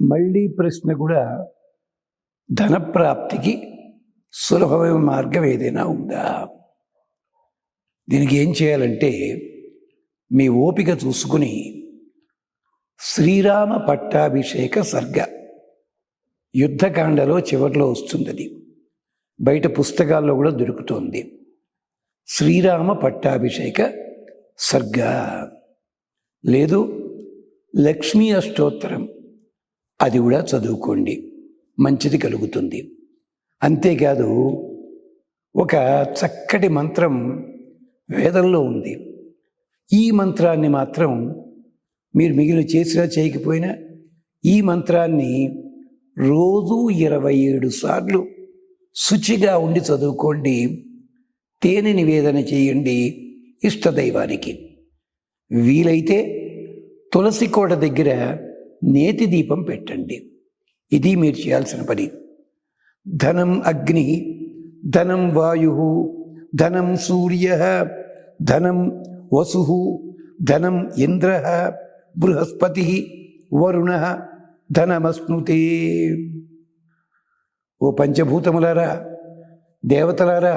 మళ్ళీ ప్రశ్న కూడా ధనప్రాప్తికి సులభమైన మార్గం ఏదైనా ఉందా? దీనికి ఏం చేయాలంటే మీ ఓపిక చూసుకుని శ్రీరామ పట్టాభిషేక సర్గ యుద్ధకాండలో చివరిలో వస్తుంది. అది బయట పుస్తకాల్లో కూడా దొరుకుతోంది. శ్రీరామ పట్టాభిషేక సర్గ లేదు, లక్ష్మీ అష్టోత్తరం అది కూడా చదువుకోండి, మంచిది కలుగుతుంది. అంతేకాదు ఒక చక్కటి మంత్రం వేదంలో ఉంది. ఈ మంత్రాన్ని మాత్రం మీరు మిగిలిన చేసినా చేయకపోయినా ఈ మంత్రాన్ని రోజు 27 సార్లు శుచిగా ఉండి చదువుకోండి. తేనె నివేదన చేయండి ఇష్టదైవానికి. వీలైతే తులసి కోట దగ్గర నేతి దీపం పెట్టండి. ఇది మీరు చేయాల్సిన పని. ధనం అగ్ని, ధనం వాయు, ధనం సూర్య, ధనం వసు, ధనం ఇంద్ర, బృహస్పతి, వరుణ, ధనమస్నుతే. ఓ పంచభూతములారా, దేవతలారా,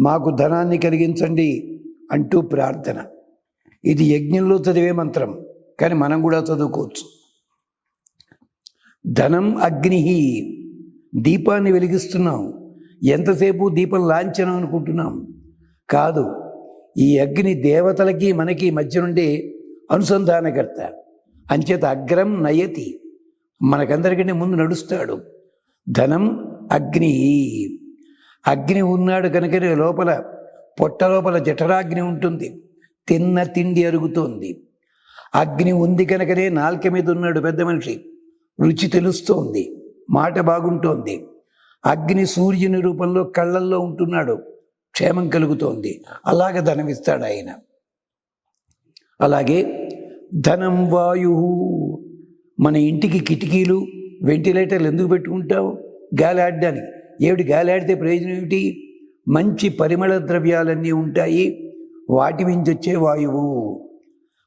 మాకు ధనాన్ని కలిగించండి అంటూ ప్రార్థన. ఇది యజ్ఞంలో చదివే మంత్రం, కానీ మనం కూడా చదువుకోవచ్చు. ధనం అగ్ని, దీపాన్ని వెలిగిస్తున్నాం. ఎంతసేపు దీపం లాంఛనం అనుకుంటున్నాం, కాదు. ఈ అగ్ని దేవతలకి మనకి మధ్య నుండి అనుసంధానకర్త. అంచేత అగ్రం నయతి, మనకందరికంటే ముందు నడుస్తాడు. ధనం అగ్ని, అగ్ని ఉన్నాడు కనుకనే లోపల పొట్ట లోపల జఠరాగ్ని ఉంటుంది, తిన్న తిండి అరుగుతోంది. అగ్ని ఉంది కనుకనే నాలుక మీద ఉన్నాడు పెద్ద మనిషి, రుచి తెలుస్తోంది, మాట బాగుంటోంది. అగ్ని సూర్యుని రూపంలో కళ్ళల్లో ఉంటున్నాడు, క్షేమం కలుగుతోంది. అలాగ ధనం ఇస్తాడు ఆయన. అలాగే ధనం వాయు, మన ఇంటికి కిటికీలు వెంటిలేటర్లు ఎందుకు పెట్టుకుంటావు? గాలి ఆడడానికి. ఏమిటి గాలి ఆడితే ప్రయోజనం ఏమిటి? మంచి పరిమళ ద్రవ్యాలన్నీ ఉంటాయి, వాటి నుంచి వచ్చే వాయువు.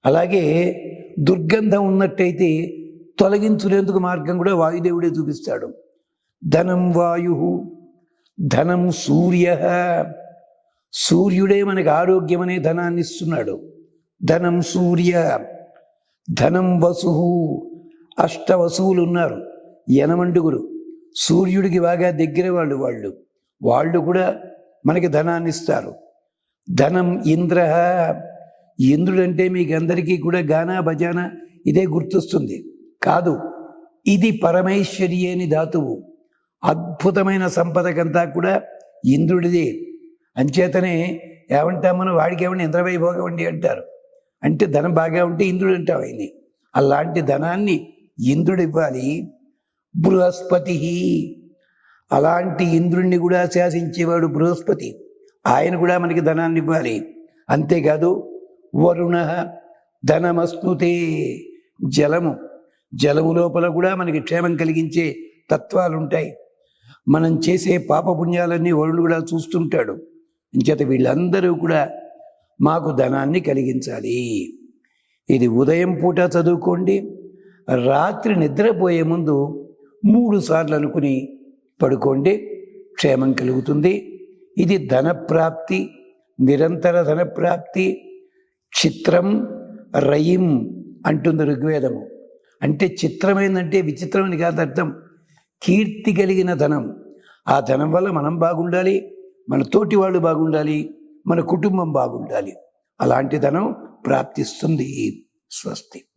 అలాగే దుర్గంధం ఉన్నట్టయితే తొలగించులేందుకు మార్గం కూడా వాయుదేవుడే చూపిస్తాడు. ధనం వాయు, ధనం సూర్య, సూర్యుడే మనకి ఆరోగ్యం అనే ధనాన్ని ఇస్తున్నాడు. ధనం సూర్య, ధనం వసు, అష్టవసువులు ఉన్నారు, యనమండుగురు, సూర్యుడికి బాగా దగ్గర వాళ్ళు కూడా మనకి ధనాన్ని ఇస్తారు. ధనం ఇంద్ర, ఇంద్రుడంటే మీకు అందరికీ కూడా గానా భజానా ఇదే గుర్తొస్తుంది, కాదు. ఇది పరమేశ్వరి అని ధాతువు. అద్భుతమైన సంపదకంతా కూడా ఇంద్రుడిదే. అంచేతనే ఏమంటాం మనం, వాడికి ఏమన్నా ఇంద్రవైభోగం అండి అంటారు. అంటే ధనం బాగా ఉంటే ఇంద్రుడు అంటావు ఆయన్ని. అలాంటి ధనాన్ని ఇంద్రుడు ఇవ్వాలి. బృహస్పతి, అలాంటి ఇంద్రుణ్ణి కూడా శాసించేవాడు బృహస్పతి, ఆయన కూడా మనకి ధనాన్ని ఇవ్వాలి. అంతేకాదు వరుణ, ధనమస్నుతే, జలము లోపల కూడా మనకి క్షేమం కలిగించే తత్వాలు ఉంటాయి. మనం చేసే పాపపుణ్యాలన్నీ వరుణుడు కూడా చూస్తుంటాడు. ఇంచేత వీళ్ళందరూ కూడా మాకు ధనాన్ని కలిగించాలి. ఇది ఉదయం పూట చదువుకోండి, రాత్రి నిద్రపోయే ముందు 3 సార్లు అనుకుని పడుకోండి, క్షేమం కలుగుతుంది. ఇది ధనప్రాప్తి, నిరంతర ధనప్రాప్తి. చిత్రం రయిం అంటుంది ఋగ్వేదము. అంటే చిత్రమైందంటే విచిత్రమని కాదు అర్థం, కీర్తి కలిగిన ధనం. ఆ ధనం వల్ల మనం బాగుండాలి, మన తోటి వాళ్ళు బాగుండాలి, మన కుటుంబం బాగుండాలి. అలాంటి ధనం ప్రాప్తిస్తుంది. స్వస్తి.